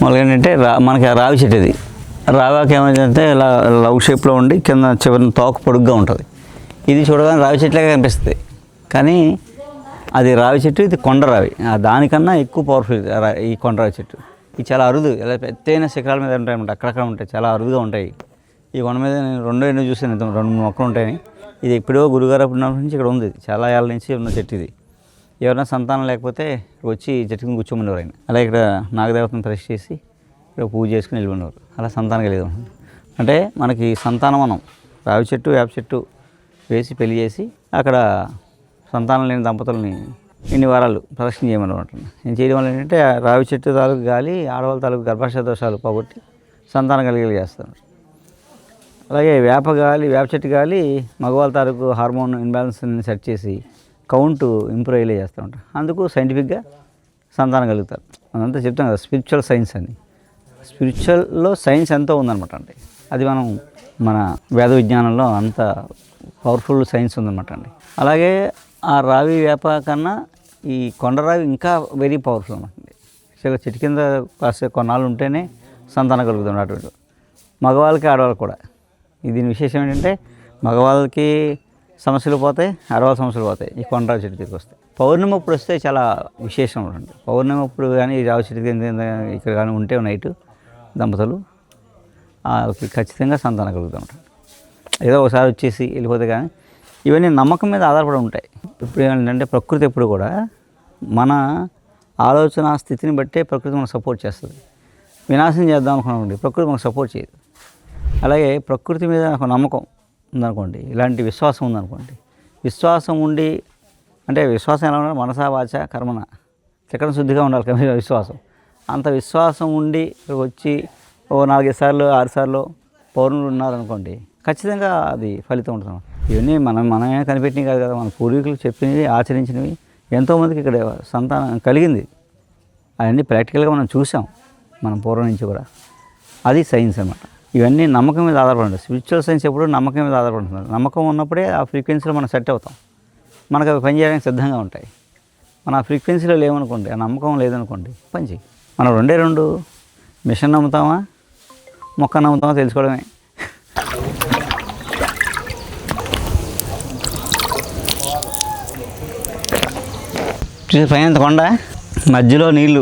మామూలుగా ఏంటంటే మనకి రావి చెట్టు ఇది. రావాకి ఏమైందంటే ఇలా లవ్ షేప్లో ఉండి కింద చివరిన తోక పొడుగ్గా ఉంటుంది. ఇది చూడగానే రావి చెట్టులాగా కనిపిస్తుంది, కానీ అది రావి చెట్టు, ఇది కొండరావి. దానికన్నా ఎక్కువ పవర్ఫుల్ ఈ కొండరావి చెట్టు. ఇది చాలా అరుదు, ఇలా ఎత్తైన శిఖరాల మీద ఉంటాయన్నమాట, అక్కడక్కడ ఉంటాయి, చాలా అరుదుగా ఉంటాయి. ఈ కొండ మీద నేను ఎన్నో చూసాను, 2-3 మొక్కలు ఉంటాయని. ఇది ఎప్పుడో గురుగారు అప్పుడు నుంచి ఇక్కడ ఉంది, చాలా ఏళ్ళ నుంచి ఉన్న చెట్టు ఇది. ఎవరైనా సంతానం లేకపోతే వచ్చి చెట్టుకుని కూర్చోమనేవారు ఆయన. అలా ఇక్కడ నాగదేవతను ప్రతిష్ఠ చేసి ఇక్కడ పూజ చేసుకుని వెళ్ళిపోయినవారు. అలా సంతానం కలిగేది. అంటే మనకి సంతానవనం, రావి చెట్టు వేప చెట్టు వేసి పెళ్లి చేసి అక్కడ సంతానం లేని దంపతులని ఇన్ని వారాలు ప్రదక్షిణ చేయమన్నమాట. నేను చేయడం వల్ల ఏంటంటే రావి చెట్టు తాలూకు గాలి ఆడవాళ్ళ తాలూకు గర్భాశయ దోషాలు పోగొట్టి సంతానం కలిగేలా చేస్తాను. అలాగే వేప చెట్టు గాలి మగవాళ్ళ తాలూకు హార్మోన్ ఇన్బ్యాలెన్స్ని సెట్ చేసి కౌంట్ ఇంప్రూవ్ అయ్యేలా చేస్తూ ఉంటారు. అందుకు సైంటిఫిక్గా సంతానం కలుగుతారు. అదంతా చెప్తాం కదా, స్పిరిచువల్ సైన్స్ అని. స్పిరిచువల్లో సైన్స్ ఎంతో ఉందన్నమాట. అంటే అది మన వేద విజ్ఞానంలో అంత పవర్ఫుల్ సైన్స్ ఉందన్నమాట అండి. అలాగే ఆ రావి వేప కన్నా ఈ కొండరావి ఇంకా వెరీ పవర్ఫుల్ అనమాట అండి. చెట్టు కింద కాసే కొన్నాళ్ళు ఉంటేనే సంతానం కలుగుతుంది అటువంటి మగవాళ్ళకి ఆడవాళ్ళకి కూడా. దీని విశేషం ఏంటంటే మగవాళ్ళకి సమస్యలు పోతాయి, ఆడవాళ్ళ సమస్యలు పోతాయి ఈ కొండరావి చెట్టు దగ్గరికి వస్తాయి. పౌర్ణమి అప్పుడు వస్తే చాలా విశేషం ఉంటుంది. పౌర్ణమి అప్పుడు కానీ రావి చెట్టు ఇక్కడ కానీ ఉంటే నైట్ దంపతులు ఖచ్చితంగా సంతానం కలుగుతూ ఉంటారు. ఏదో ఒకసారి వచ్చేసి వెళ్ళిపోతే కానీ ఇవన్నీ నమ్మకం మీద ఆధారపడి ఉంటాయి. ఇప్పుడు ఏంటంటే ప్రకృతి ఎప్పుడు కూడా మన ఆలోచన స్థితిని బట్టే ప్రకృతి మనకు సపోర్ట్ చేస్తుంది. వినాశనం చేద్దాం అనుకున్నామండి, ప్రకృతి మనకు సపోర్ట్ చేయదు. అలాగే ప్రకృతి మీద ఒక నమ్మకం ఉందనుకోండి, ఇలాంటి విశ్వాసం ఉందనుకోండి, విశ్వాసం ఉండి అంటే విశ్వాసం ఎలా ఉండాలి, మనసా వాచ కర్మన చక్రం శుద్ధిగా ఉండాలి కదా విశ్వాసం. అంత విశ్వాసం ఉండి వచ్చి 4-5 సార్లు 6 సార్లు పౌర్ణములు ఉన్నారనుకోండి, ఖచ్చితంగా అది ఫలితం ఉంటుంది. ఇవన్నీ మనమే కనిపెట్టినవి కాదు కదా, మన పూర్వీకులు చెప్పినవి ఆచరించినవి. ఎంతోమందికి ఇక్కడ సంతానం కలిగింది. అవన్నీ ప్రాక్టికల్గా మనం చూసాం, మనం పూర్వం నుంచి కూడా. అది సైన్స్ అన్నమాట. ఇవన్నీ నమ్మకం మీద ఆధారపడి, స్పిరిచువల్ సైన్స్ ఎప్పుడు నమ్మకం మీద ఆధారపడుతుంది. నమ్మకం ఉన్నప్పుడే ఆ ఫ్రీక్వెన్సీలో మనం సెట్ అవుతాం, మనకు అవి పనిచేయడానికి సిద్ధంగా ఉంటాయి. మన ఆ ఫ్రీక్వెన్సీలో లేవనుకోండి, ఆ నమ్మకం లేదనుకోండి, పని చేయి. మనం 2 మిషన్ నమ్ముతామా మొక్క నమ్ముతామా తెలుసుకోవడమే. పైన కొండ మధ్యలో నీళ్లు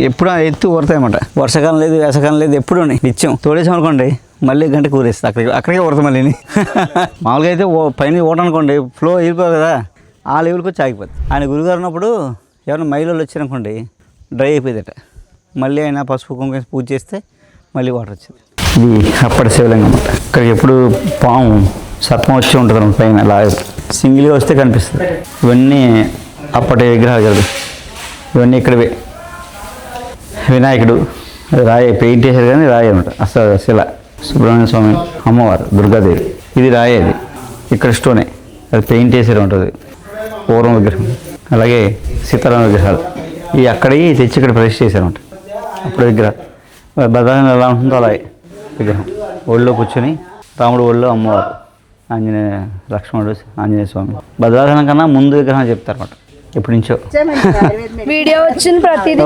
ఎప్పుడు ఎత్తు ఊరుతాయన్నమాట. వర్షాకాలం లేదు, వేసవకాలం లేదు, ఎప్పుడు నిత్యం తోడేసాం అనుకోండి, మళ్ళీ గంట కూరేస్తుంది, అక్కడికే ఊరుతాం మళ్ళీ. మామూలుగా అయితే పైన ఊటనుకోండి ఫ్లో వెళ్ళిపోదు కదా, ఆ లెవెల్కి వచ్చి ఆగిపోతుంది. ఆయన గురుగారు ఉన్నప్పుడు ఎవరైనా మైలోళ్ళు వచ్చారనుకోండి డ్రై అయిపోయిందట, మళ్ళీ ఆయన పసుపు కుంకుమ పూజ చేస్తే మళ్ళీ వాటర్ వచ్చింది. ఇది అప్పటి శివలింగం అన్నమాట. ఇక్కడికి ఎప్పుడు పాము సర్పం వచ్చి ఉంటుంది పైన, అలా సింగిల్గా వస్తే కనిపిస్తుంది. ఇవన్నీ అప్పటి విగ్రహాలు కదా, ఇవన్నీ ఇక్కడవే. వినాయకుడు రాయి పెయింట్ వేసారు కానీ రాయి అనమాట, అసలు శిల. సుబ్రహ్మణ్య స్వామి, అమ్మవారు, దుర్గాదేవి, ఇది రాయి. అది ఇక్కడ స్టోనే, అది పెయింట్ వేసారు ఉంటుంది పూర్వం విగ్రహం. అలాగే సీతారామ విగ్రహాలు ఇవి అక్కడికి తెచ్చి ఇక్కడ ప్రతిష్ఠ చేశారన్నమాట. అప్పుడు విగ్రహం భద్రాచలం ఎలా ఉంటుందో అలాగే విగ్రహం. ఒళ్ళో కూర్చొని రాముడు ఒళ్ళో అమ్మవారు, ఆంజనేయ లక్ష్మణుడు, ఆంజనేయ స్వామి. భద్రాచలం కన్నా ముందు విగ్రహం చెప్తారన్నమాట ఎప్పటి నుంచో. వీడియో వచ్చిన ప్రతిదీ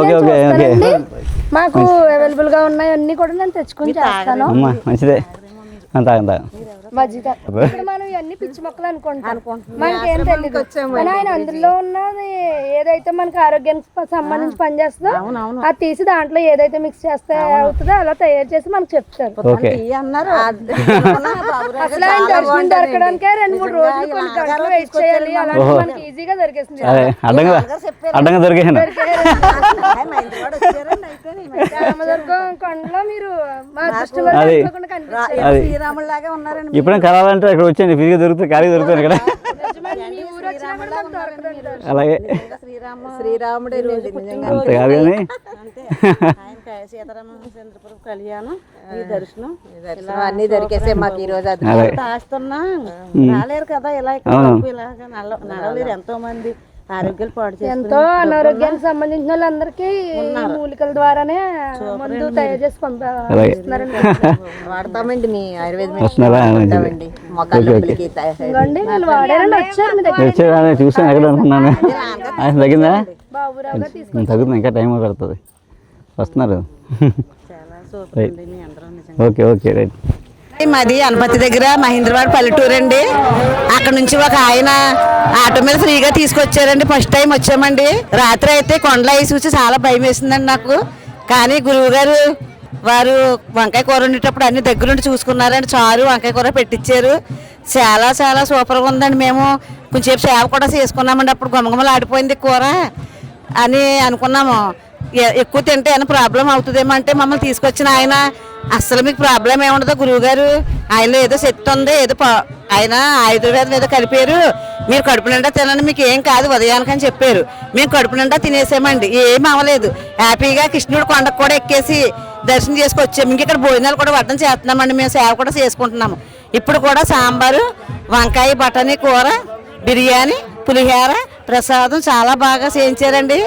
మాకు అవైలబుల్ గా ఉన్నాయి, అన్ని కూడా నేను తెచ్చుకొని చేస్తాను. అమ్మా మంచిదే, అంతా మజ్జిగ. ఇప్పుడు మనం ఇవన్నీ పిచ్చి మొక్కలు అనుకుంటాం, మనకేం తెలియదు. కానీ ఆయన అందులో ఉన్నది ఏదైతే మనకి ఆరోగ్యానికి సంబంధించి పనిచేస్తుందో అది తీసి దాంట్లో ఏదైతే మిక్స్ చేస్తే అవుతుందో అలా తయారు చేసి మనకు చెప్తారు. అసలు ఆయన దర్శనం దొరకడానికే 2-3 రోజులు కొన్ని గంటలు వెయిట్ చేయాలి. అలాంటి మనకి ఈజీగా దొరికేసింది. రామదుర్గం కొండలో మీరు మా దృష్టి ఎప్పుడైనా కలాలంటే ఇక్కడ వచ్చేయండి, ఫ్రీగా దొరుకుతుంది, ఖాళీ దొరుకుతుంది ఇక్కడ. అలాగే శ్రీరాముడి అంతే కాదు కానీ సీతారామచంద్రపురం కళ్యాణం, ఈ దర్శనం అన్ని దొరికేసే మాకు ఈ రోజు. అది ఆస్తున్నా రాలేరు కదా, ఇలా ఇలాగా నడవలేరు ఎంతో మంది. ఆరోగ్యాలు పాడు ఎంతో అనారోగ్యానికి సంబంధించిన వాళ్ళందరికీ మూలికల ద్వారానే మందు తయారు చేసి పంపిస్తున్నారండి. వాడతామండి, మీ ఆయుర్వేద చూసాను ఎక్కడ అనుకున్నాను. తగ్గిందా? తగ్గుతుంది, ఇంకా టైం పడుతుంది. వస్తున్నారు. చాలా సూపర్ అండి మీ అందరం నిజంగా. Okay okay right. మాది అనపతి దగ్గర మహేంద్రవాడ పల్లెటూరు అండి. అక్కడ నుంచి ఒక ఆయన ఆటో మీద ఫ్రీగా తీసుకొచ్చారండి. ఫస్ట్ టైం వచ్చామండి. రాత్రి అయితే కొండలు అవి చూసి చాలా భయం వేసిందండి నాకు. కానీ గురువు గారు వారు వంకాయ కూర వండేటప్పుడు అన్ని దగ్గరుండి చూసుకున్నారండి. చారు వంకాయ కూర పెట్టించారు. చాలా చాలా సూపర్గా ఉందండి. మేము కొంచెంసేపు సేవ కూడా చేసుకున్నామండి. అప్పుడు గుమగుమలు ఆడిపోయింది కూర అని అనుకున్నాము. ఎక్కువ తింటే ఏమైనా ప్రాబ్లం అవుతుందేమో అంటే మమ్మల్ని తీసుకొచ్చిన ఆయన అస్సలు మీకు ప్రాబ్లం ఏముండదు గురువు గారు, ఆయనలో ఏదో శక్తి ఉంది, ఏదో ఆయన ఆయుర్వేదం ఏదో కలిపారు, మీరు కడుపు నిండా తినండి, మీకు ఏం కాదు ఉదయానికి అని చెప్పారు. మేము కడుపు నిండా తినేసామండి, ఏం అవ్వలేదు. హ్యాపీగా కృష్ణుడు కొండకు కూడా ఎక్కేసి దర్శనం చేసుకొచ్చాము. ఇంక ఇక్కడ భోజనాలు కూడా వడ్డం చేస్తున్నామండి. మేము సేవ కూడా చేసుకుంటున్నాము. ఇప్పుడు కూడా సాంబారు, వంకాయ బఠానీ కూర, బిర్యానీ, పులిహోర, ప్రసాదం చాలా బాగా చేయించారండి.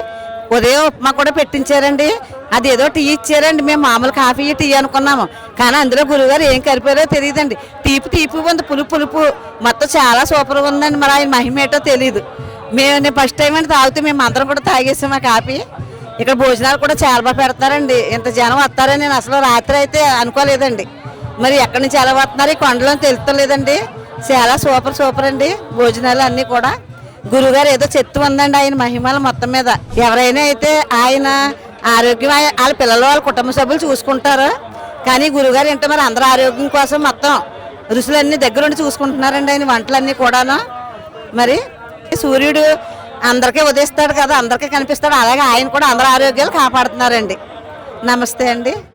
ఉదయం ఉప్మా కూడా పెట్టించారండి. అదేదో టీ ఇచ్చారండి. మేము మామూలు కాఫీ టీ అనుకున్నాము, కానీ అందులో గురువుగారు ఏం కలిపారో తెలియదండి. తీపి ఉంది, పులుపు మొత్తం చాలా సూపర్గా ఉందండి. మరి ఆయన మహిమ ఏంటో తెలియదు. నేను ఫస్ట్ టైం అంటే తాగితే మేము అందరం కూడా తాగేసాం ఆ కాఫీ. ఇక్కడ భోజనాలు కూడా చాలా బాగా పెడతారండి. ఇంత జనం వస్తారని నేను అసలు రాత్రి అయితే అనుకోలేదండి. మరి ఎక్కడి నుంచి ఎలా వస్తున్నారు ఈ కొండలో తెలుస్తలేదండి. చాలా సూపర్ అండి భోజనాలు అన్నీ కూడా. గురుగారు ఏదో చెత్త ఉందండి ఆయన మహిమలు మొత్తం మీద. ఎవరైనా అయితే ఆయన ఆరోగ్యం వాళ్ళ పిల్లలు వాళ్ళ కుటుంబ సభ్యులు చూసుకుంటారు. కానీ గురుగారు ఏంటో మరి అందరూ ఆరోగ్యం కోసం మొత్తం రుసులన్నీ దగ్గరుండి చూసుకుంటున్నారండి ఆయన వంటలన్నీ కూడాను. మరి సూర్యుడు అందరికీ ఉదయిస్తాడు కదా, అందరికీ కనిపిస్తాడు, అలాగే ఆయన కూడా అందరి ఆరోగ్యాలు కాపాడుతున్నారండి. నమస్తే అండి.